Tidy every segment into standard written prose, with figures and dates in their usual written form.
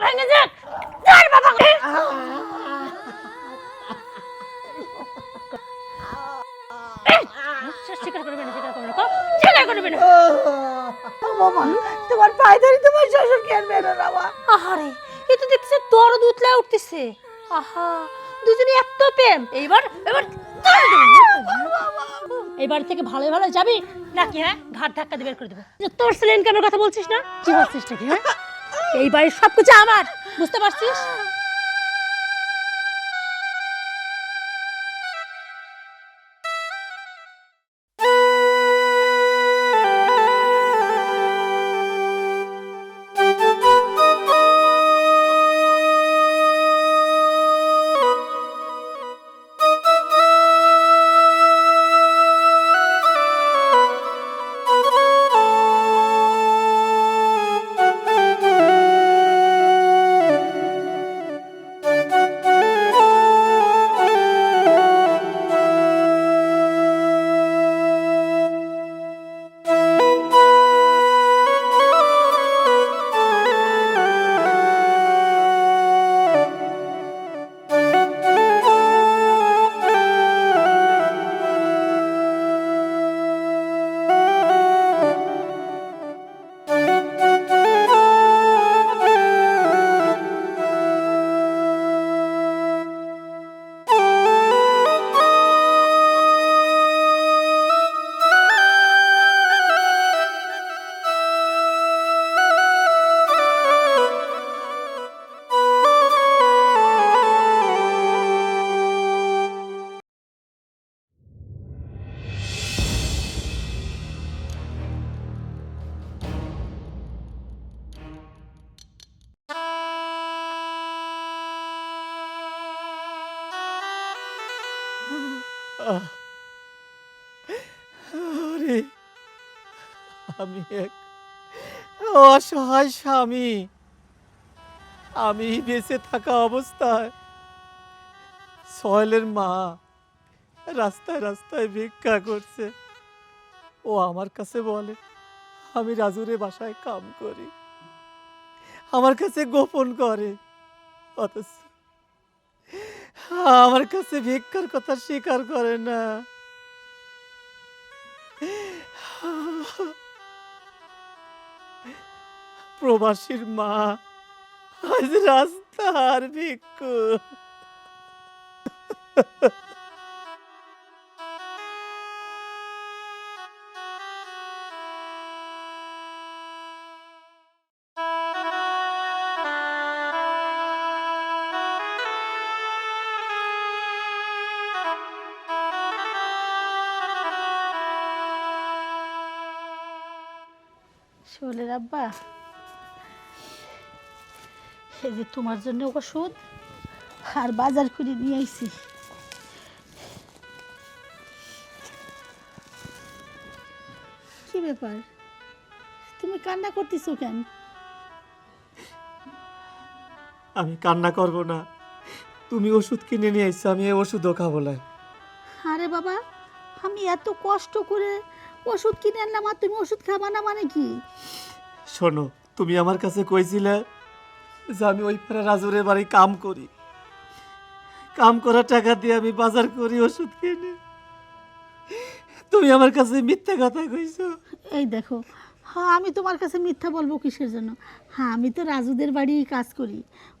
ভেঙে যাক। চল বাবা। স্বীকার করবে না, স্বীকার করবে না, স্বীকার করবে না। মামা তোমার পায়ে ধরে তোমার শ্বশুর কেন মেরো না মা? আহারে, এ তো দেখছে দরদ উতলা উঠতেছে। আহা, দুজনে এত প্রেম। এইবার এবার এইবার থেকে ভালো ভালো যাবি নাকি? হ্যাঁ, ঘাট ধাক্কা দিয়ে বের করে দেবো। তোর ছেলে ইনকামের কথা বলছিস না? কি ভাবছিস নাকি? হ্যাঁ, এই বাড়ির সবকিছু আমার, বুঝতে পারছিস? আরে আমি এক অসহায় স্বামী। আমি বেঁচে থাকা অবস্থায় সোহেলের মা রাস্তায় রাস্তায় ভিক্ষা করছে। ও আমার কাছে বলে আমি রাজুরে বাসায় কাম করি, আমার কাছে গোপন করে, অথচ আমার কাছে ভিক্ষার কথা স্বীকার করে না। প্রবাসীর মা আজ রাস্তার ভিক্ষু। শোলের আব্বা, এই যে তোমার জন্য ওষুধ আর বাজার করে নিয়ে আইছি। কি ব্যাপার, তুমি কান্না করতেছো কেন? আমি কান্না করব না, তুমি ওষুধ কিনে নিয়ে এসছো, আমি এই ওষুধও খাবো না। আরে বাবা, আমি এত কষ্ট করে ওষুধ কিনে আনলাম আর তুমি ওষুধ খাবা না মানে কি? শোনো, তুমি আমার কাছে কইছিলে যে আমি ওই পাড়া রাজুরের বাড়ি কাম করি, কাম করার টাকা দিয়ে আমি বাজার করি ওষুধ কিনে। তুমি আমার কাছে মিথ্যা কথা কইছো। এই দেখো, হ্যাঁ আমি তোমার কাছে মিথ্যা বলবো কিসের জন্য? হ্যাঁ, আমি তো রাজুদের বাড়ি কাজ করি,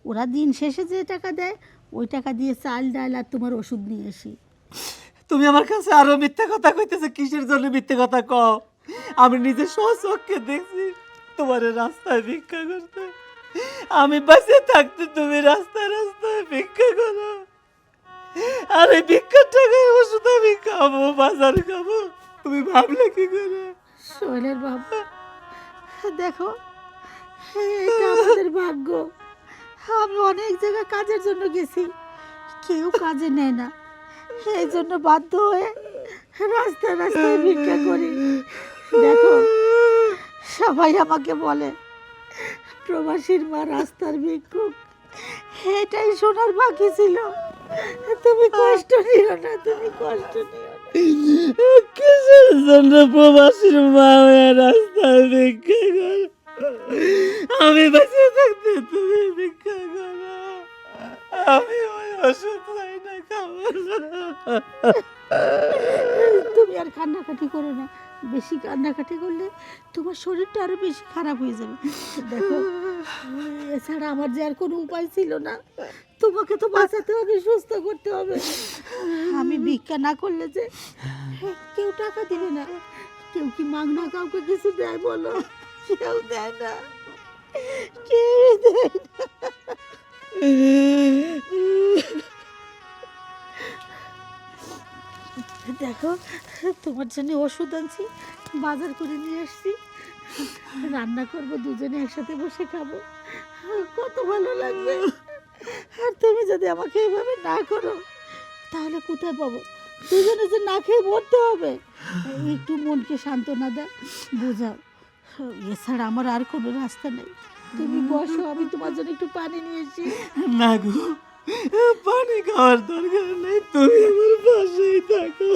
ওরা দিন শেষে যে টাকা দেয় ওই টাকা দিয়ে চাল ডাল আর তোমার ওষুধ নিয়ে আসি। তুমি আমার কাছে আরো মিথ্যা কথা কইতেছে, কিসের জন্য মিথ্যা কথা কও? আমি নিজে স্বচক্ষে দেখছি তোমার রাস্তায় ভিক্ষা করতে, আমি বাসে থাকতে তুমি রাস্তায় রাস্তায় ভিক্ষা করো, আর এই ভিক্ষার টাকায় ওষুধ আমি খাবো, বাজার খাবো, তুমি ভাবলে কি করে? সোহেলের বাবা, দেখো এটা আমাদের ভাগ্য। আমি অনেক জায়গায় কাজের জন্য গেছি, কেউ কাজে নেয় না, এই জন্য বাধ্য হয়ে রাস্তায় রাস্তায় ভিক্ষা করি। দেখো, সবাই আমাকে বলে প্রবাসীর মা রাস্তার ভিক্ষুক, এটাই শোনার বাকি ছিল। তুমি কষ্ট নিও না, তুমি কষ্ট নিও না। কিসের জন্য প্রবাসীর মা হয়ে রাস্তায় ভিক্ষা করো? আমি বাঁচে থাকতে তুমি ভিক্ষা আমি ওই ওষুধ চাই না খাবো না। তুমি আর কান্নাকাটি করো না, বেশি কান্নাকাটি করলে তোমার শরীরটা আরো বেশি খারাপ হয়ে যাবে। দেখো, এছাড়া আমার যে আর কোনো উপায় ছিল না, তোমাকে তো বাঁচাতে হবে, সুস্থ করতে হবে। আমি ভিক্ষা না করলে যে কেউ টাকা দিবে না। কেউ কি মাগনা কাউকে কিছু দেয় বলো? কেউ দেয় না, কেউ দেয় না। দেখো, তোমার জন্য ওষুধ আনছি, বাজার করে নিয়ে আসছি, রান্না করবো, দুজনে একসাথে বসে খাবো, কত ভালো লাগবে। আর তুমি যদি আমাকে এইভাবে না করো তাহলে কোথায় পাবো? দুজনে যে না খেয়ে মরতে হবে। একটু মনকে সান্ত্বনা দাও, বোঝাও, এছাড়া আমার আর কোনো রাস্তা নেই। তুমি বসো, আমি তোমার জন্য একটু পানি নিয়ে এসি। না গো, পানি খাওয়ার দরকার নেই, তুমি আমার পাশেই থাকো।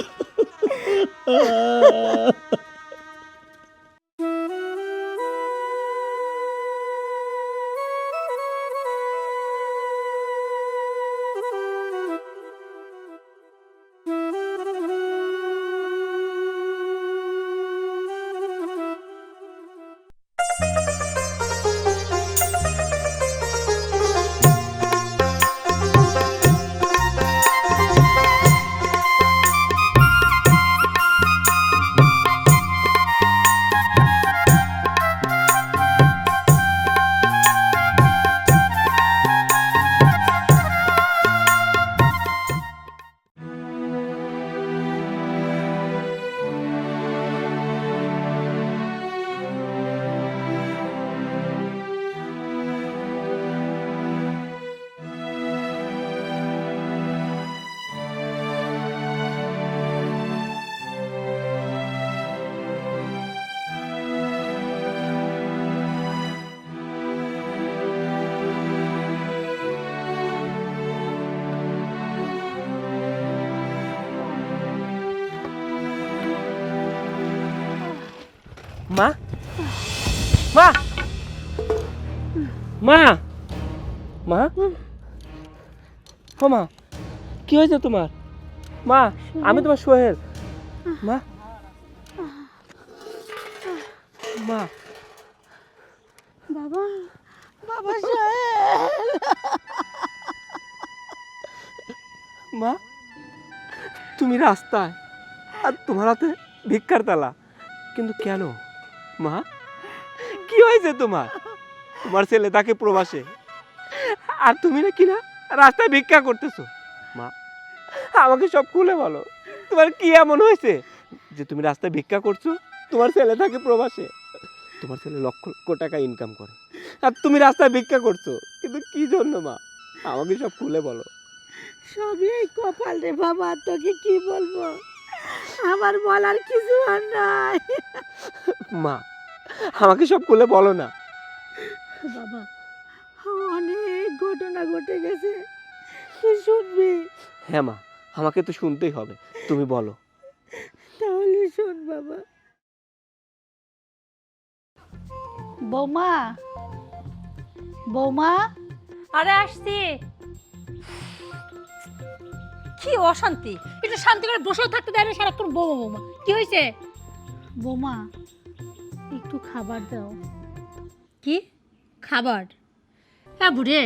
মা, মা, মা, মা, ও মা, কি হয়েছে তোমার? মা, আমি তোমার সোহেল। মা, মা, বাবা, বাবা সোহেল। মা, তুমি রাস্তায় আর তোমার হাতে ভিক্ষার তালা, কিন্তু কেন মা? কি হয়েছে তোমার? তোমার ছেলে তাকে প্রবাসে, আর তুমি না কিনা রাস্তায় ভিক্ষা করতেছো। মা, আমাকে সব খুলে বলো, তোমার কি এমন হয়েছে যে তুমি রাস্তায় ভিক্ষা করছো? তোমার ছেলে থাকে প্রবাসে, তোমার ছেলে লক্ষ লক্ষ টাকা ইনকাম করে, আর তুমি রাস্তায় ভিক্ষা করছো, কিন্তু কি জন্য মা? আমাকে সব খুলে বলো। সবই এই কপাল রে বাবা, তোকে কি বলবো, আমার বলার কিছু আর নাই। মা, আমাকে সব খুলে বলো না। বাবা, অনেক ঘটনা ঘটে গেছে, তুই শুনবি? হ্যাঁ মা, আমাকে তো শুনতেই হবে, তুমি বলো। তাহলে শোন বাবা। বৌমা, বৌমা, আরে আসছি। কি অশান্তি, একটু শান্তি করে বসেও থাকতে দেয় না, সারাক্ষণ বৌমা বৌমা। কি হয়েছে? বৌমা, একটু খাবার দাও। কি খাবার? হ্যাঁ বুড়ে,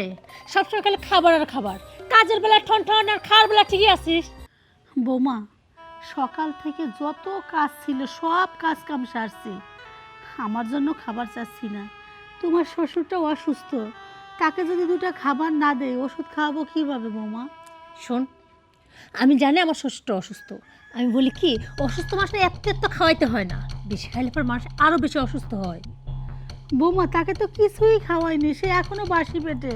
সবসময় খালি খাবার আর খাবার, কাজের বেলা ঠন ঠন আর খাওয়ার বেলা ঠিকই আছিস। বৌমা, সকাল থেকে যত কাজ ছিল সব কাজ কাম সারছি, আমার জন্য খাবার চাচ্ছি না। তোমার শ্বশুরটা অসুস্থ, তাকে যদি দুটো খাবার না দেয় ওষুধ খাওয়াবো কিভাবে বৌমা? শোন, আমি জানি আমার শ্বশুরটা অসুস্থ, আমি বলি কি অসুস্থ মানুষটা এত খাওয়াইতে হয় না, বেশি খাইলে পর মানুষ আরও বেশি অসুস্থ হয়। বৌমা, তাকে তো কিছুই খাওয়াইনি, সে এখনো বাসি পেটে।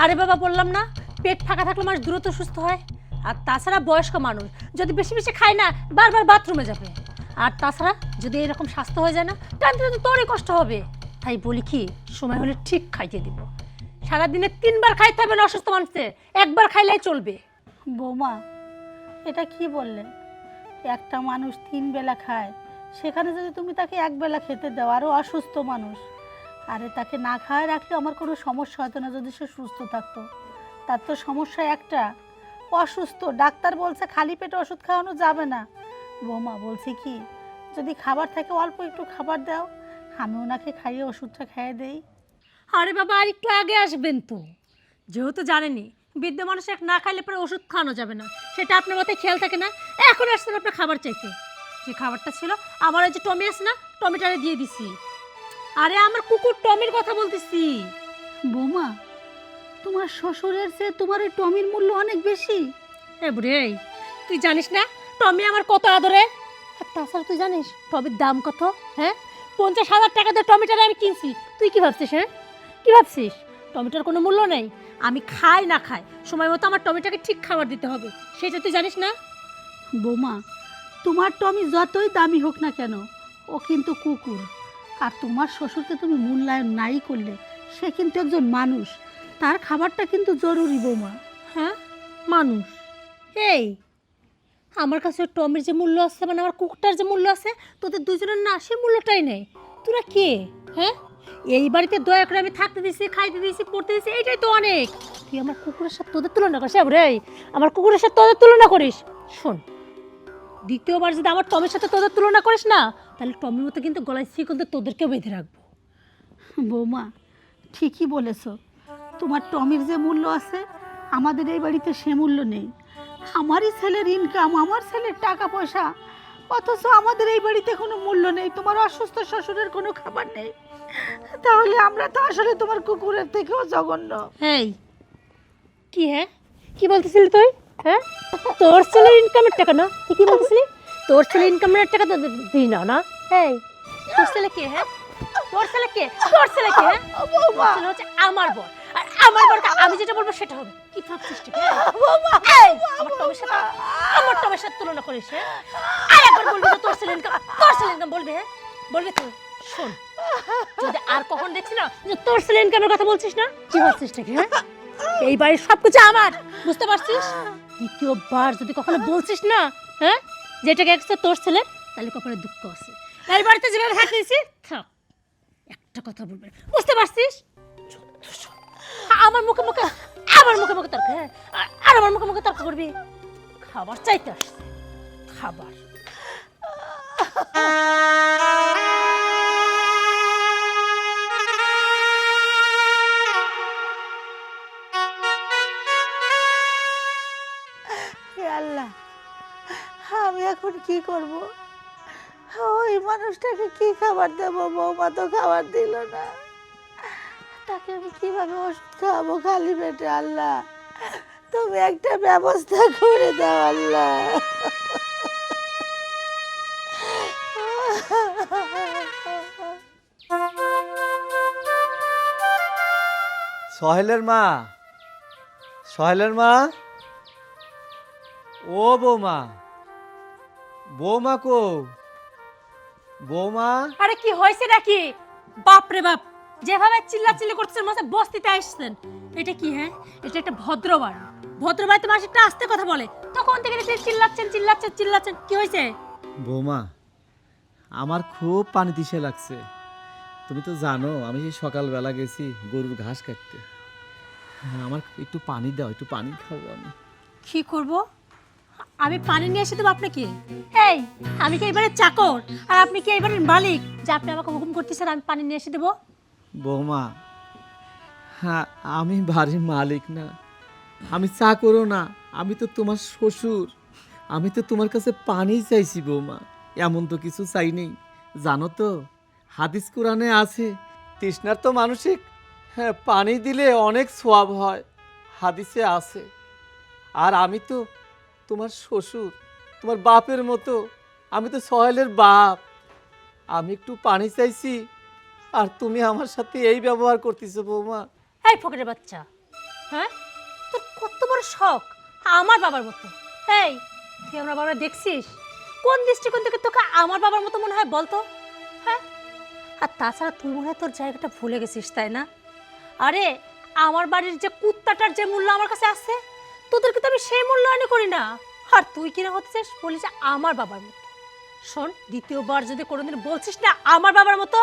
আরে বাবা, বললাম না পেট ফাঁকা থাকলে মানুষ দ্রুত সুস্থ হয়। আর তাছাড়া বয়স্ক মানুষ যদি বেশি বেশি খায় না, বারবার বাথরুমে যাবে। আর তাছাড়া যদি এরকম স্বাস্থ্য হয়ে যায় না, টানতে তো তোরই কষ্ট হবে। তাই বলি কি, সময় হলে ঠিক খাইতে দিব। সারাদিনে 3 বার খাইতে হবে না অসুস্থ মানুষের, একবার খাইলেই চলবে। বৌমা, এটা কি বললেন? একটা মানুষ 3 বেলা খায়, সেখানে যদি তুমি তাকে 1 বেলা খেতে দাও, আরও অসুস্থ মানুষ, আরে তাকে না খাওয়ায় রাখলে আমার কোনো সমস্যা হতো না যদি সে সুস্থ থাকতো। তার তো সমস্যা একটা, অসুস্থ, ডাক্তার বলছে খালি পেটে ওষুধ খাওয়ানো যাবে না। বৌমা বলছি কি, যদি খাবার থাকে অল্প একটু খাবার দাও, আমি ওনাকে খাইয়ে ওষুধটা খাইয়ে দেই। আরে বাবা, আর একটু আগে আসবেন তো, যেহেতু জানেনি বৃদ্ধ মানুষ এক না খাইলে পরে ওষুধ খাওয়ানো যাবে না, সেটা আপনার মাথায় খেয়াল থাকে না। এখন আসছেন আপনার খাবার চাইতে, যে খাবারটা ছিল আমার ওই যে টমি আছে না, টমিটারে দিয়ে দিছি। আরে আমার কুকুর টমির কথা বলতেছি। বৌমা, তোমার শ্বশুরের চেয়ে তোমার এই টমির মূল্য অনেক বেশি। এ বুড়ি, তুই জানিস না টমি আমার কত আদরের? আর তাছাড়া তুই জানিস টমির দাম কত? হ্যাঁ, 50,000 টাকা দিয়ে টমেটোটা আমি কিনছি। তুই কি ভাবছিস? হ্যাঁ, কি ভাবছিস টমেটোর কোনো মূল্য নেই? আমি খাই না খাই, সময় মতো আমার টমেটোকে ঠিক খাবার দিতে হবে, সেটা তুই জানিস না? বৌমা, তোমার টমি যতই দামি হোক না কেন, ও কিন্তু কুকুর। আর তোমার শ্বশুরকে তুমি মূল্যায়ন নাই করলে, সে কিন্তু একজন মানুষ, তার খাবারটা কিন্তু জরুরি বৌমা। হ্যাঁ, মানুষ। এই, আমার কাছে ওই টমির যে মূল্য আছে, মানে আমার কুকুরটার যে মূল্য আছে, তোদের দুজনের না সে মূল্যটাই নেই। তোরা কে? হ্যাঁ, এই বাড়িতে দয়া করে আমি থাকতে দিয়েছি, খাইতে দিয়েছি, পড়তে দিয়েছি, এইটাই তো অনেক। তুই আমার কুকুরের সাথে তোদের তুলনা করিস? রে, আমার কুকুরের সাথে তোদের তুলনা করিস? শোন, দ্বিতীয়বার যদি আমার টমির সাথে তোদের তুলনা করিস না, তাহলে টমির মতো কিন্তু গলায় শিকলতে তোদেরকেও বেঁধে রাখবো। বৌমা, ঠিকই বলেছ, তোমার টমির যে মূল্য আছে, আমাদের এই বাড়িতে সে মূল্য নেই। আমারই ছেলের ইনকাম, আমার ছেলের টাকা পয়সা, অথচ আমাদের এই বাড়িতে কোনো মূল্য নেই। তোমার অসুস্থ শ্বশুরের কোনো খাবার নেই, তাহলে আমরা তো আসলে তোমার কুকুরের থেকেও জঘন্য। এই কি? হ্যাঁ, কি বলতেছিলি তুই? হ্যাঁ, তোর ছেলের ইনকামের টাকা না? তুই কি বলতেছিলি? তোর ছেলে ইনকামের টাকা তো দিই না না? এই, তোর ছেলে কে? হ্যাঁ, তোর ছেলে কে? তোর ছেলে কে? হ্যাঁ, তোর ছেলে হচ্ছে আমার বর, আর আমার বরকে আমি যেটা বলবো সেটা হবে। কি ভাবছিস তুই? এই, আমার টমের সাথে তুলনা করিস? হ্যাঁ, আর একবার বলবি তো তোর ছেলে ইনকাম, তোর ছেলে ইনকাম বলবি? হ্যাঁ, বলবি তুই? শোন, যদি আর কখন দেখছি না যে তোর ছেলে ইনকামের কথা বলছিস না, কি ভাবছিস নাকি? হ্যাঁ, এই বাড়ির সবকিছু আমার, বুঝতে পারছিস? দ্বিতীয়বার যদি কখনো বলছিস না, হ্যাঁ, যেটাকে একটা তোর ছেলে, তাহলে কপালে দুঃখ আছে। এই বাড়িতে যেভাবে থাকিস, থাক, একটা কথা বলবে, বুঝতে পারছিস? আমার মুখে মুখে তর্ক। হ্যাঁ, আর আমার মুখে মুখে তর্ক করবি? খাবার চাইতে আসছে, খাবার। হে আল্লাহ, আমি এখন কি করব? ওই মানুষটাকে কি খাবার দেব? বৌমা তো খাবার দিল না, তাকে আমি কিভাবে ওষুধ খাওয়াবো খালি পেটে? আল্লাহ, তুমি একটা ব্যবস্থা করে দাও আল্লাহ। সোহেলের মা, সোহেলের মা, ও বৌমা, বৌমা কো? বৌমা, আরে কি হয়েছে নাকি? বাপ রে বাপ, যেভাবে চিল্লাচিল্লি করছেন মনে হচ্ছে বস্তিতে আসছেন। এটা কি? হ্যাঁ, এটা একটা ভদ্র বাড়ি, ভদ্র বাড়িতে মানুষ একটা আস্তে কথা বলে, তখন থেকে চিল্লাচ্ছেন। কি হয়েছে? বৌমা, আমার খুব পানি তৃষা লাগছে। তুমি তো জানো আমি সেই সকালবেলা গেছি গরুর ঘাস কাটতে। আমার একটু পানি দাও, একটু পানি খাবো আমি। কি করব? আমি পানি নিয়ে এসে দেবো আপনাকে? এই, আমি কি এবারে চাকর আর আপনি কি এবারে মালিক যে আপনি আমাকে হুকুম করতেছেন আমি পানি নিয়ে এসে দেবো? বৌমা, হ্যাঁ, আমি বাড়ির মালিক না, আমি চাকরও না, আমি তো তোমার শ্বশুর। আমি তো তোমার কাছে পানি চাইছি বৌমা, এমন তো কিছু চাই নেই। জানো তো হাদিস কোরআনে আছে তৃষ্ণার তো মানসিক, হ্যাঁ, পানি দিলে অনেক সওয়াব হয়, হাদিসে আছে। আর আমি তো তোমার শ্বশুর, তোমার বাপের মতো, আমি তো সোহেলের বাপ। আমি একটু পানি চাইছি আর তুমি আমার সাথে এই ব্যবহার করতেছো বৌমা। এই ফকিরের বাচ্চা, হ্যাঁ, তোর কত বড় শখ আমার বাবার মতো। এই, তুই আমার বাবা দেখছিস? কোন দৃষ্টিকোণ থেকে তোকে আমার বাবার মতো মনে হয় বলতো? হ্যাঁ, আর তাছাড়া তুই মনে হয় তোর জায়গাটা ভুলে গেছিস, তাই না? আরে, আমার বাড়ির যে কুত্তাটার যে মূল্য আমার কাছে আছে, তোদেরকে তো আমি সেই মূল্যায়ন করি না। আর তুই কিনা হচ্ছিস বলিস আমার বাবার মতো। শোন, দ্বিতীয়বার যদি কোনোদিন বলছিস না আমার বাবার মতো,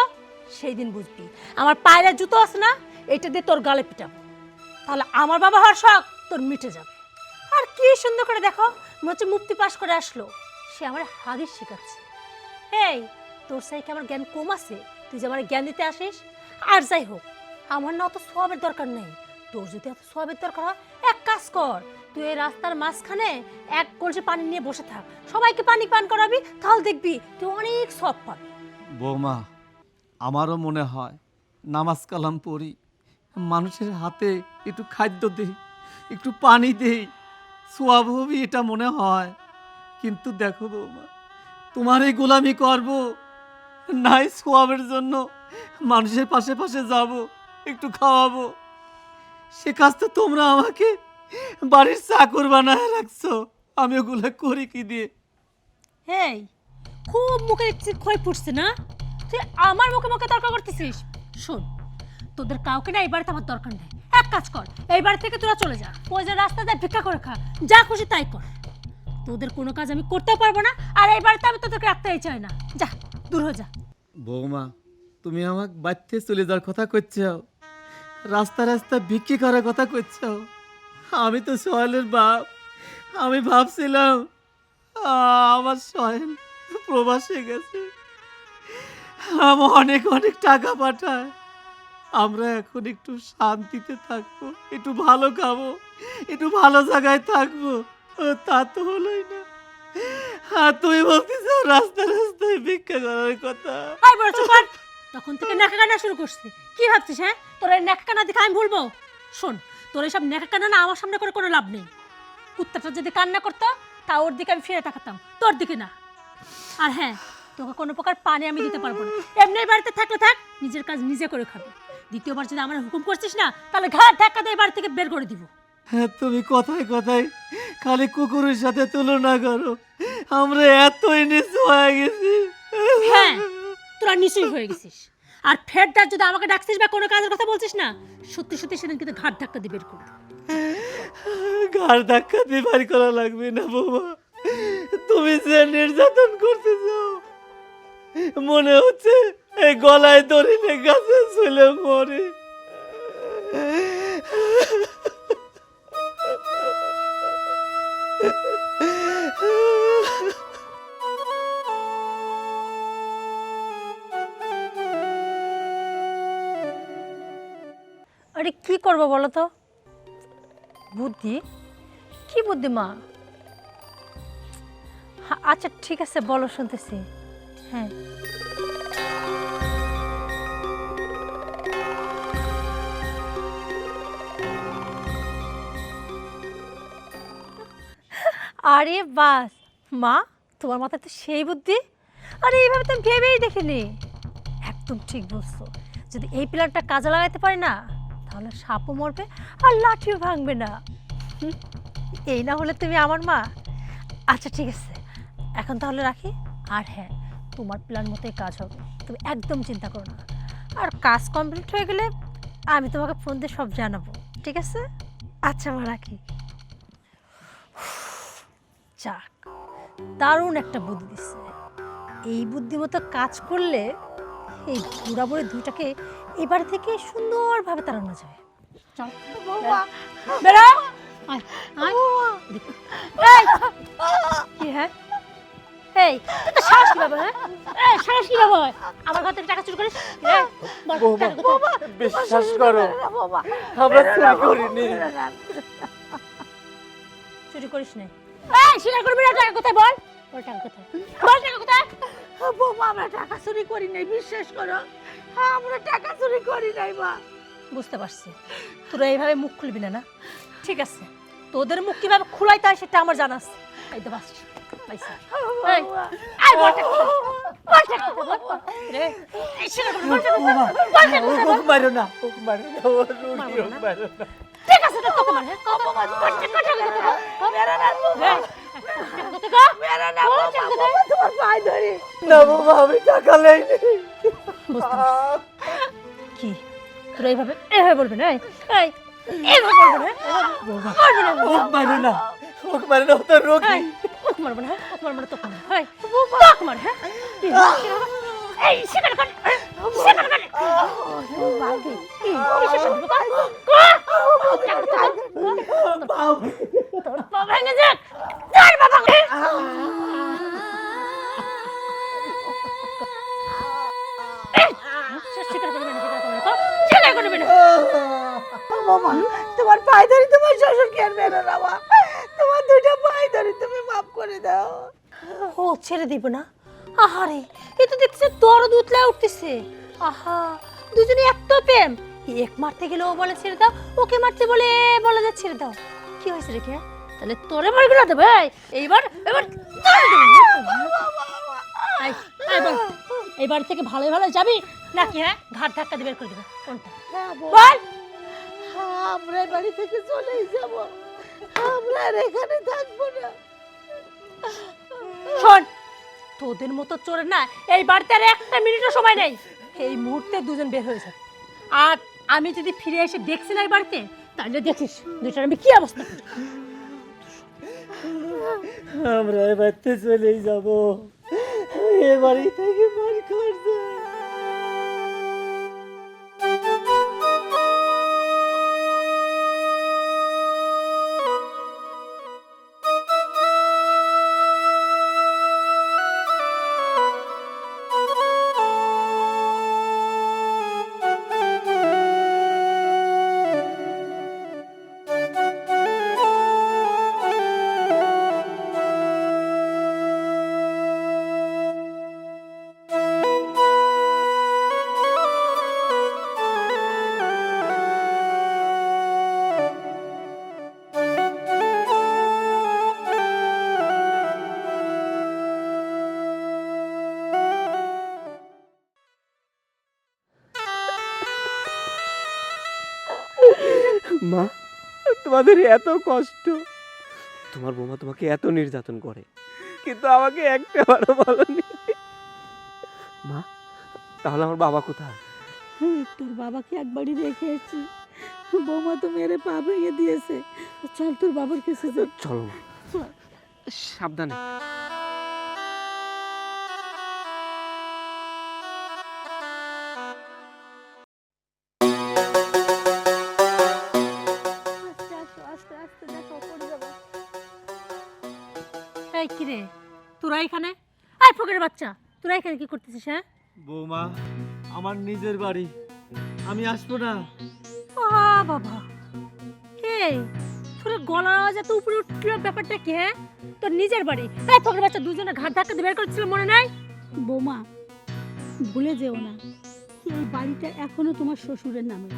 সেই দিন বুঝবি আমার পায়ের জুতো আছে না, এটা দিয়ে তোর গালে পিটাবো। তাহলে আমার বাবা হওয়ার শখ তোর মিটে যাবে। আর কি সুন্দর করে দেখো, মনে হচ্ছে মুক্তি পাশ করে আসলো, সে আমার হাদিস শেখাচ্ছে। এই তোর সাইকে আমার জ্ঞান কম আছে, তুই যে আমার জ্ঞান দিতে আসিস। আর যাই হোক, আমার না অত সোয়াবের দরকার নেই। তোর যদি এত সোয়াবের দরকার হয়, এক কাজ কর, তুই এই রাস্তার মাঝখানে এক কলসি পানি নিয়ে বসে থাক, সবাইকে পানি পান করাবি, তাহলে দেখবি তুই অনেক সওয়াব পাবি। বৌমা, আমারও মনে হয় নামাজ কালাম পড়ি, মানুষের হাতে একটু খাদ্য দেই, একটু পানি দেই, সোয়াব হবে এটা মনে হয়। কিন্তু দেখো বৌমা, তোমার এই গোলামি করব, নাই সোয়াবের জন্য মানুষের পাশে পাশে যাব, একটু খাওয়াবো, সে কাজ তো তোমরা আমাকে বাড়ির চাকর বানায় রাখছো, আমি ওগুলো করি কি দিয়ে? এই খুব মুখে দেখছি ক্ষয় ফুটছে না, তুই আমার মুখে মুখে তর্ক করতেছিস। শোন, তোদের কাউকে না এই বাড়িতে আমার দরকার নেই। এক কাজ কর, এই বাড়ি থেকে তোরা চলে যা, ওই যে রাস্তাতে ভিক্ষা করে খা, যা খুশি তাই কর। তোদের কোনো কাজ আমি করতে পারবো না, আর এই বাড়িতে আমি তোদেরকে রাখতেই চাই না। যা, দূর হয়ে যা। বৌমা, তুমি আমাকে বাড়িতে চলে যাওয়ার কথা কইছো, রাস্তা রাস্তা বিক্রি করার কথা কইছো। আমি তো সোহেলের বাপ, আমি ভাবছিলাম আমার সোহেল প্রবাসে গেছে, আমার অনেক অনেক টাকা পাঠায়, আমরা এখন একটু শান্তিতে থাকবো, একটু ভালো খাবো, একটু ভালো জায়গায় থাকবো, তা তো হলোই না। আর তুমি বলতেছ রাস্তা রাস্তায় ভিক্ষা করার কথা। আই বড় চুপ কর, তখন থেকে নেকা কান্না শুরু করছিস। কি ভাবছিস হ্যাঁ, তোর এই নেকা কান্না দেখে আমি ভুলবো? শোন, তোর এইসব নেকা কান্না না আমার সামনে করে কোনো লাভ নেই। কুত্তাটা যদি কান্না করতো, তা ওর দিকে আমি ফিরে তাকাতাম, তোর দিকে না। আর হ্যাঁ, তোকে কোনো প্রকার পানি আমি দিতে পারবো না, এমনি বাড়িতে থাকলে থাক, নিজের কাজ নিজে করে খাবি। দ্বিতীয়বার যদি আমার হুকুম করছিস না, তাহলে ঘাট ধাক্কা দিয়ে বাড়ি থেকে বের করে দিব। হ্যাঁ, তুমি কথায় কথায় খালি কুকুরের সাথে তুলনা করো, আমরা এতই নিচু হয়ে গেছি। হ্যাঁ, তোরা নিশ্চয়ই হয়ে গেছিস। আর ফেরদার যদি আমাকে ডাকছিস বা কোনো কাজের কথা বলছিস না, সত্যি সত্যি সেদিন কিন্তু ঘাট ধাক্কা দিয়ে বের করবো। ঘাড় ধাক্কা দিয়ে বাড়ি করা লাগবে না বৌমা, তুমি যে নির্যাতন করতেছ মনে হচ্ছে এই গলায় দড়িলে গাছে ছিল মরে। আরে কি করবো বলো তো? বুদ্ধি? কি বুদ্ধি মা? আচ্ছা ঠিক আছে, বলো, শুনতেছি। হ্যাঁ, আরে বাস মা, তোমার মাথায় তো সেই বুদ্ধি। আরে এইভাবে তো ভেবেই দেখিনি। একদম ঠিক বলছো, যদি এই প্ল্যানটা কাজে লাগাইতে পারি না, তাহলে সাপও মরবে আর লাঠিও ভাঙবে না। এই না হলে তুমি আমার মা। আচ্ছা ঠিক আছে, এখন তাহলে রাখি। আর হ্যাঁ, তোমার প্ল্যান মতোই কাজ হবে, তুমি একদম চিন্তা করো না। আর কাজ কমপ্লিট হয়ে গেলে আমি তোমাকে ফোন দিয়ে সব জানাবো, ঠিক আছে? আচ্ছা মা, রাখি। যাক, দারুণ একটা বুদ্ধি দিচ্ছে। এই বুদ্ধি মতো কাজ করলে এই বুড়া বুড়ি দুইটাকে এবার থেকে সুন্দরভাবে তাড়ানো যাবে। চল বৌমা, বেরো। আয়, আয়। এদিকে। এই, কি হ্যাঁ? এই, তোর তো সাহস কিভাবে? হ্যাঁ, এই সাহস কিভাবে হয় আমার ঘর থেকে টাকা চুরি করিস? এই, বল, টাকা কোথায়? বিশ্বাস করো, বৌমা, আমরা চুরি করিনি। চুরি করিস নাই? এই, স্বীকার করবি না? টাকা কোথায় বল? বল টাকা কোথায়? বল টাকা কোথায়? বৌমা, আমরা টাকা চুরি করি নাই, বিশ্বাস করো, আমরা টাকা চুরি করি নাই মা। বুঝতে পারছি, তোরা এইভাবে মুখ খুলবি না, না? ঠিক আছে, তোদের মুখ কিভাবে খুলাইতে হয় সেটা আমার জানা আছে। এই তো বাস পাইছি। এই, আয় বল টাকা কোথায়? বল টাকা কোথায়? বল। রে, এই স্বীকার করবি, বল টাকা কোথায়? বল টাকা কোথায়? বল। মারো না, মারো না, ও রুগী, মারবো না। মারো না। ঠিক আছে, তো তোকে মার, হ্যাঁ? মেরা না বৌমা, মেরা না বৌমা, বৌমা, তোমার পায়ে ধরি। না বাবা, আমি টাকা লাইনি। বুঝতে পারছি। কি তোরা এইভাবে বলবে না? এই, এইভাবে বলবে না? মারবে না? ও মারো না, ও মারো না, ও তো রোগী। এই, ওকে মারবো না, হ্যাঁ? ওকে মারবো না, তোকে মারবো। এই, তোকে মার, হ্যাঁ? তুই এই, স্বীকার কর, স্বীকার কর। ভাগে, কি? কিসের সাথে? কর, কর। টাকা কোথায়? কর। বোমা, তোমার পায়ে ধরি, তোমার শ্বশুরকে আর মেরো না মা। তোমার দুইটা পায়ে ধরি, তুমি মাফ করে দাও। ও ছেড়ে দিব না? আহারে, এ তো দেখতেছে দরদ উতলায় উঠতেছে। আহা, দুজনে এত প্রেম, এক মারতে গেলে ও বলে ছেড়ে দাও, ওকে মারতে বলে এ বলে যে ছেড়ে দাও। কি হয়েছে রে? কে তাহলে তোরে মারবি না দেবে? এইবার এবার এই, এই বল, এই বাড়ি থেকে ভালো ভালো যাবি নাকি হ্যাঁ ঘাট ধাক্কা দিয়ে বের করে দেবে? কোনটা হ্যাঁ বোমা, বল। আমরা এই বাড়ি থেকে চলেই যাব, আমরা আর এখানে থাকবো না। শোন, তোদের মতো চোর না এই বাড়িতে আর একটা মিনিটও সময় নেই। এই মুহূর্তে দুজন বের হয়ে যাবে। আর আমি যদি ফিরে এসে দেখছি না এই বাড়িতে, তাহলে দেখিস দুইটার আমি কি অবস্থা করি। আমরা এ বাড়িতে চলেই যাব, এ বাড়ি থেকে বার করছে। মা, তোমাদের এত কষ্ট, তোমার বৌমা তোমাকে এত নির্যাতন করে, কিন্তু আমাকে একটাবারও বলনি। মা, তাহলে আমার বাবা কোথায়? তোর বাবাকে একবারই রেখে এসেছি, বৌমা তো মেরে পা ভেঙে দিয়েছে। চল তোর বাবার কাছে যাই। চলো মা, সাবধানে। আস্তে আসো, আস্তে আস্তে দেখো পড়ে যাবো। এই কি রে, তোরা এখানে? এই ফকিরের বাচ্চা, তোরা এখানে কি করতেছিস? হ্যাঁ বৌমা, আমার নিজের বাড়ি, আমি আসবো না। বাবা, এই তোর গলার আওয়াজ এত উপরে উঠলো, ব্যাপারটা কি? হ্যাঁ, তোর নিজের বাড়ি, এই ফকিরের বাচ্চা দুজনে ঘাট ধাক্কা দিয়ে বের করেছিল, মনে নাই? বৌমা, ভুলে যেও না, এই বাড়িটা এখনো তোমার শ্বশুরের নামে,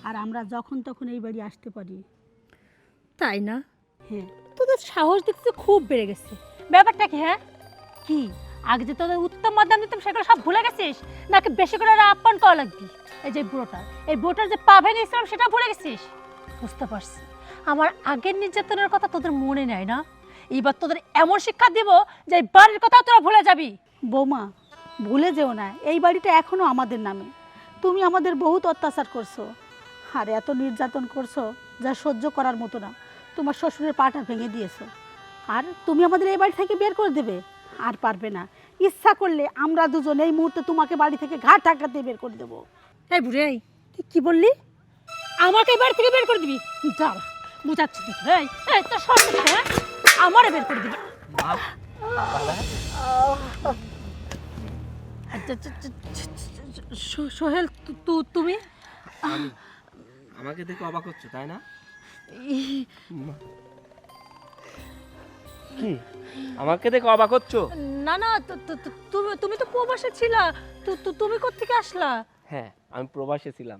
আর আমরা যখন তখন এই বাড়ি আসতে পারি। তাই না? হ্যাঁ। তোদের সাহস দেখতে খুব বেড়ে গেছে। ব্যাপারটা কি? হ্যাঁ, কি আগে যে তোদের উত্তম মধ্যম দিতাম সেগুলো সব ভুলে গেছিস, নাকি বেশি করে আপ্যায়ন করা লাগবি? এই যে বুড়োটার যে পা ভেঙে গেছিলাম সেটা ভুলে গেছিস? বুঝতে পারছি, আমার আগের নির্যাতনের কথা তোদের মনে নেই না। এইবার তোদের এমন শিক্ষা দিব যে এই বাড়ির কথা তোরা ভুলে যাবি। বৌমা, ভুলে যেও না, এই বাড়িটা এখনো আমাদের নামে। তুমি আমাদের বহুত অত্যাচার করছো, আর এত নির্যাতন করছো যা সহ্য করার মতো না। তোমার শ্বশুরের পাটা ভেঙে দিয়েছো, আর তুমি আমাদের এই বাড়ি থেকে বের করে দেবে? আর পারবে না। ইচ্ছা করলে আমরা দুজন এই মুহূর্তে তোমাকে বাড়ি থেকে ঘাট ধাক্কা দিয়ে বের করে দেবো। এই বুড়ে, তুই কি বললি? আমাকে এই বাড়ি থেকে বের করে দিবি? দাঁড়া, বুঝাচ্ছি তুই। এই তোর সামনে হ্যাঁ, আমারে বের করে দিবি? সোহেল, তুমি আমাকে দেখে অবাক হচ্ছে, তাই না? কি আমাকে দেখে অবাক হচ্ছ? না না, তুমি তো প্রবাসে ছিলা, তুমি কোত্থেকে আসলা? হ্যাঁ, আমি প্রবাসে ছিলাম।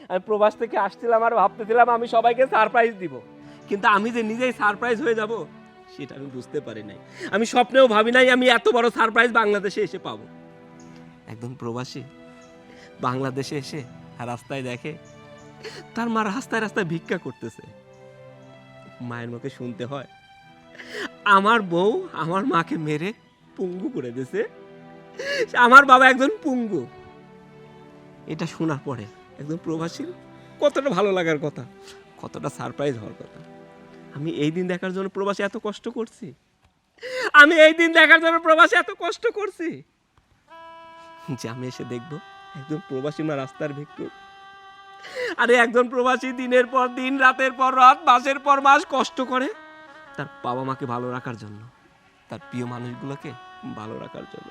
আমি প্রবাস থেকে আসছিলাম আর ভাবতেছিলাম আমি সবাইকে সারপ্রাইজ দিব, কিন্তু আমি যে নিজেই সারপ্রাইজ হয়ে যাব সেটা আমি বুঝতে পারি নাই। আমি স্বপ্নেও ভাবি নাই আমি এত বড় সারপ্রাইজ বাংলাদেশে এসে পাবো। একদম প্রবাসী বাংলাদেশে এসে রাস্তায় দেখে তার মা রাস্তায় রাস্তায় ভিক্ষা করতেছে। মায়ের মুখে শুনতে হয় আমার বউ আমার মাকে মেরে পঙ্গু করে দিয়েছে, আমার বাবা একজন পঙ্গু। এটা শোনার পরে একদম প্রবাসী কতটা ভালো লাগার কথা, কতটা সারপ্রাইজ হওয়ার কথা। আমি এই দিন দেখার জন্য প্রবাসী এত কষ্ট করছি, আমি এই দিন দেখার জন্য প্রবাসী এত কষ্ট করছি যে আমি এসে দেখবো একজন প্রবাসী মা রাস্তার ভিক্ষুক। আরে একজন প্রবাসী দিনের পর দিন, রাতের পর রাত, মাসের পর মাস কষ্ট করে তার বাবা মাকে ভালো রাখার জন্য, তার প্রিয় মানুষগুলোকে ভালো রাখার জন্য।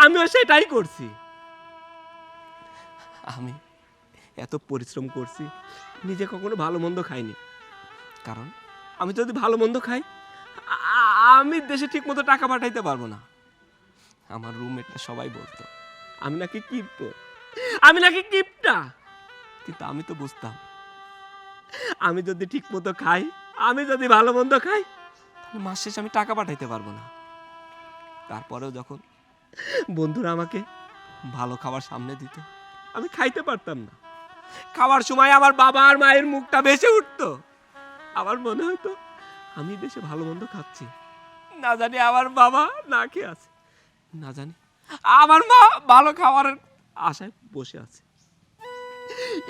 আমিও সেটাই করছি। আমি এত পরিশ্রম করছি, নিজে কখনো ভালো মন্দ খাইনি। কারণ আমি যদি ভালো মন্দ খাই, আমি দেশে ঠিক মতো টাকা পাঠাইতে পারবো না। আমার রুমমেটটা সবাই বলতো আমি নাকি কিপ্টো, আমি নাকি কিপটা। কিন্তু আমি তো বুঝতাম আমি যদি ঠিক মতো খাই, আমি যদি ভালো মন্দ খাই, তাহলে মাস শেষে আমি টাকা পাঠাইতে পারবো না। তারপরেও যখন বন্ধুরা আমাকে ভালো খাবার সামনে দিত, আমি খাইতে পারতাম না। খাওয়ার সময় আমার বাবা আর মায়ের মুখটা ভেসে উঠতো। আমার মনে হতো আমি দেশে ভালো মন্দ খাচ্ছি, না জানি আমার বাবা না খেয়ে আছে, না জানি আমার মা ভালো খাবারের আশায় বসে আছে।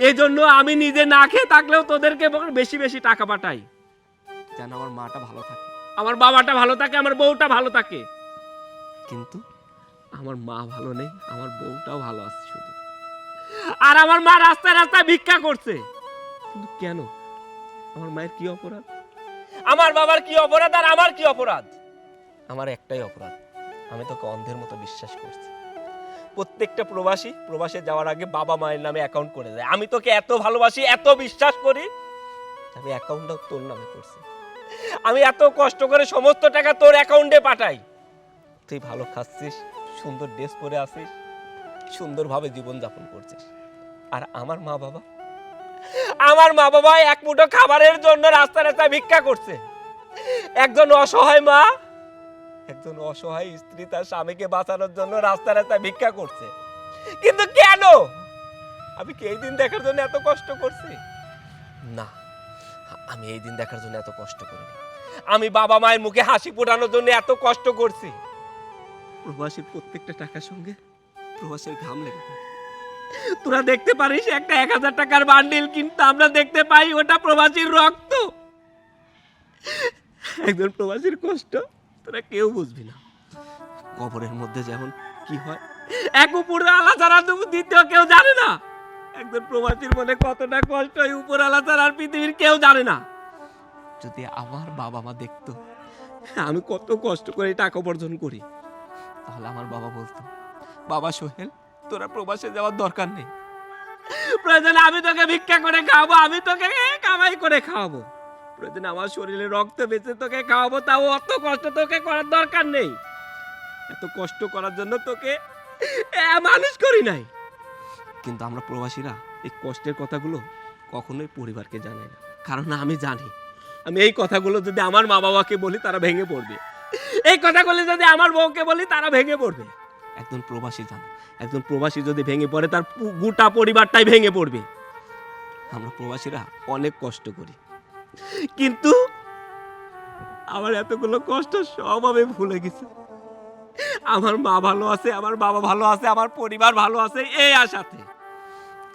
এই জন্য আমি নিজে না খেয়ে থাকলেও তোদেরকে বেশি বেশি টাকা পাঠাই, যেন আমার মাটা ভালো থাকে, আমার বাবাটা ভালো থাকে, আমার বউটা ভালো থাকে। কিন্তু আমার মা ভালো নেই, আমার বউটাও ভালো আছে শুধু। আর আমার মা রাস্তায় রাস্তায় ভিক্ষা করছে। কিন্তু কেন? আমার মায়ের কি অপরাধ? আমার বাবার কি অপরাধ? আর আমার কি অপরাধ? আমার একটাই অপরাধ, আমি তোকে অন্ধের মতো বিশ্বাস করছি। প্রত্যেকটা প্রবাসে যাওয়ার আগে বাবা মায়ের নামে অ্যাকাউন্ট করে দেয়। আমি তোকে এত ভালোবাসি, এত বিশ্বাস করি, আমি অ্যাকাউন্টটাও তোর নামে করছি। আমি এত কষ্ট করে সমস্ত টাকা তোর অ্যাকাউন্টে পাঠাই। তুই ভালো খাচ্ছিস, সুন্দর ড্রেস পরে আসিস, সুন্দরভাবে জীবনযাপন করছিস। আর আমার মা বাবা এক মুঠো খাবারের জন্য রাস্তায় রাস্তায় ভিক্ষা করছে। একজন অসহায় মা, একজন অসহায় স্ত্রী তার স্বামীকে বাঁচানোর জন্য রাস্তায় রাস্তায় ভিক্ষা করছে। কিন্তু কেন? আমি কি এই দিন দেখার জন্য এত কষ্ট করছি? না, আমি এই দিন দেখার জন্য এত কষ্ট করিনি। আমি বাবা মায়ের মুখে হাসি ফোটানোর জন্য এত কষ্ট করছি। প্রবাসীর প্রত্যেকটা টাকার সঙ্গে প্রবাসের ঘাম লেগে থাকে। তোরা দেখতে পারিস একটা 1000 টাকার বান্ডিল, কিন্তু আমরা দেখতে পাই ওটা প্রবাসীর রক্ত। একজন প্রবাসীর কষ্ট তোরা কেউ বুঝবি না। কবরের মধ্যে যেমন কি হয়, এক উপরওয়ালা ছাড়া দ্বিতীয় কেউ জানে না। একজন প্রবাসীর মনে কতটা কষ্ট হয় উপরওয়ালা ছাড়া আর পৃথিবীর কেউ জানে না। যদি আমার বাবা মা দেখতো আমি কত কষ্ট করে টাকা উপার্জন করি, তাহলে আমার বাবা বলতো, বাবা সোহেল, তোরা প্রবাসে যাওয়ার দরকার নেই। প্রয়োজনে আমি তোকে ভিক্ষা করে খাওয়াবো, আমি তোকে কামাই করে খাওয়াবো, প্রয়োজনে আমার শরীরে রক্ত বেঁচে তোকে খাওয়াবো, তাও অত কষ্ট তোকে করার দরকার নেই। এত কষ্ট করার জন্য তোকে মানুষ করি নাই। কিন্তু আমরা প্রবাসীরা এই কষ্টের কথাগুলো কখনোই পরিবারকে জানাই না। কারণ আমি জানি আমি এই কথাগুলো যদি আমার মা বাবাকে বলি তারা ভেঙে পড়বে, এই কথাগুলো যদি আমার বউকে বলি তারা ভেঙে পড়বে। একজন প্রবাসী জানে, একজন প্রবাসী যদি ভেঙে পড়ে তার গোটা পরিবারটাই ভেঙে পড়বে। আমরা প্রবাসীরা অনেক কষ্ট করি, কিন্তু আমার এতগুলো কষ্ট সব আমি ভুলে গেছি। আমার মা ভালো আছে, আমার বাবা ভালো আছে, আমার পরিবার ভালো আছে এই আশাতে।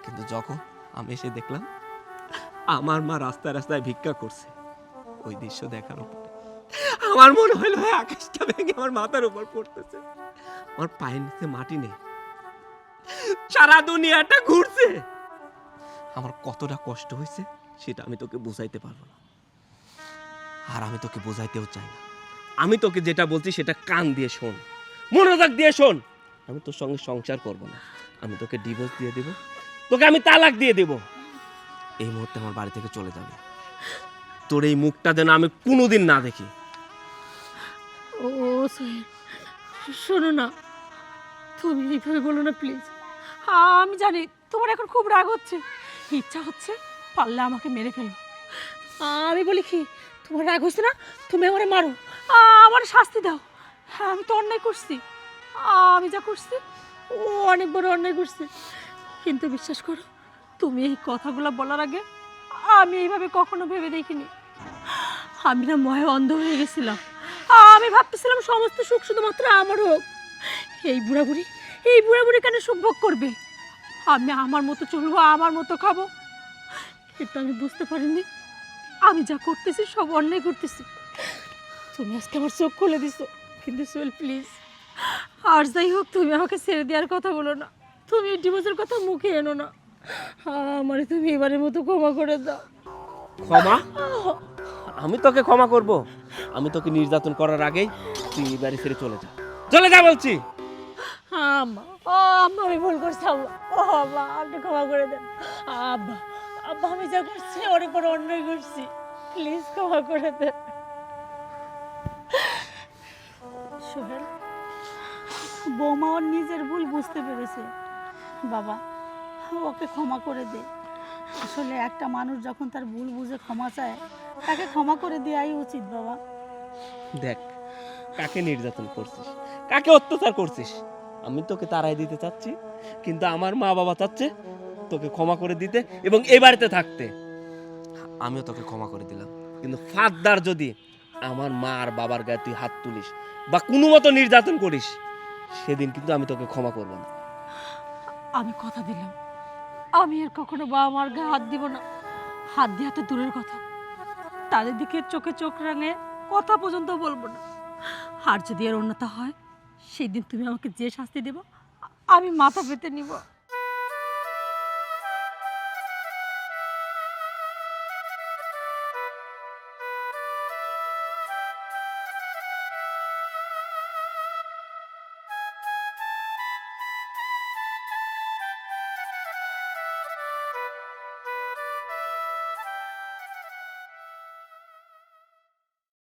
কিন্তু যখন আমি এসে দেখলাম আমার মা রাস্তায় রাস্তায় ভিক্ষা করছে, ওই দৃশ্য দেখার উপর আমার মনে হলো আকাশটা ভেঙে আমার মাথার উপর পড়তেছে। আমার পায়ের নিচে মাটি নেই, সারা দুনিয়াটা ঘুরছে। আমার কতটা কষ্ট হয়েছে সেটা আমি তোকে বোঝাইতে পারবো না, আর আমি তোকে বোঝাইতেও চাই না। আমি তোকে যেটা বলছি সেটা কান দিয়ে শোন, মনোযোগ দিয়ে শোন। আমি তোর সঙ্গে সংসার করব না, আমি তোকে ডিভোর্স দিয়ে দেব, তোকে আমি তালাক দিয়ে দেব। এই মুহূর্তে আমার বাড়ি থেকে চলে যাবে। তোর এই মুখটা যেন আমি কোনোদিন না দেখি। ও সোহেল, শোনো না, তুমি এইভাবে বলো না প্লিজ। আমি জানি তোমার এখন খুব রাগ হচ্ছে, ইচ্ছা হচ্ছে পারলে আমাকে মেরে ফেলো। আমি বলি কি, তোমার রাগ হচ্ছে না, তুমি আমারে মারো, আমার শাস্তি দাও। আমি তো অন্যায় করছি, আমি যা করছি ও অনেক বড় অন্যায় করছি। কিন্তু বিশ্বাস করো, তুমি এই কথাগুলো বলার আগে আমি এইভাবে কখনো ভেবে দেখিনি। আমি না মহে অন্ধ হয়ে গেছিলাম। আমি ভাবতেছিলাম সমস্ত সুখ শুধুমাত্র আমার হোক। এই বুড়াবুড়ি কেন সুখ ভোগ করবে? আমি আমার মতো চলবো, আমার মতো খাবো। কিন্তু আমি বুঝতে পারিনি আমি যা করতেছি সব অন্যায় করতেছি। তুমি আজকে আমার চোখ খুলে দিছো। কিন্তু সোহেল প্লিজ, আর যাই হোক, তুমি আমাকে ছেড়ে দেওয়ার কথা বলো না, তুমি ডিভোর্সের কথা মুখে এনো না। আমারে তুমি এবারের মতো ক্ষমা করে দাও। ক্ষমা? আমি তোকে ক্ষমা করব? আমি তোকে নির্যাতন করার আগেই তুই এই বাড়ি ছেড়ে চলে যা, চলে যা বলছি। আম্মা, ও আম্মা, আমি ভুল করছি আম্মা। ও আম্মা, আপনি ক্ষমা করে দেন। আব্বা আব্বা আমি যা করছি অনেক বড় অন্যায় করছি, প্লিজ ক্ষমা করে দে। সোহেল, বৌমা ওর নিজের ভুল বুঝতে পেরেছে। বাবা, ওকে ক্ষমা করে দে। আসলে একটা মানুষ যখন তার ভুল বুঝে ক্ষমা চায়, তাকে ক্ষমা করে দেওয়াই উচিত বাবা। দেখ কাকে নির্যাতন করছিস, কাকে অত্যাচার করছিস। আমি তোকে তাড়াই দিতে চাচ্ছি, কিন্তু আমার মা বাবা চাচ্ছে তোকে ক্ষমা করে দিতে এবং এই বাড়িতে থাকতে। আমিও তোকে ক্ষমা করে দিলাম, কিন্তু ফাদ্দার যদি আমার মা আর বাবার গায়ে তুই হাত তুলিস বা কোনো মতো নির্যাতন করিস, সেদিন কিন্তু আমি তোকে ক্ষমা করব না। আমি কথা দিলাম, আমি আর কখনো বাবা মার গায়ে হাত দিব না। হাত দেওয়া তো দূরের কথা, তাদের দিকে চোখে চোখ রাঙে কথা পর্যন্ত বলবো না। আর যদি এর অন্যতা হয়, সেই দিন তুমি আমাকে যে শাস্তি দেবো আমি মাথা পেতে নিব।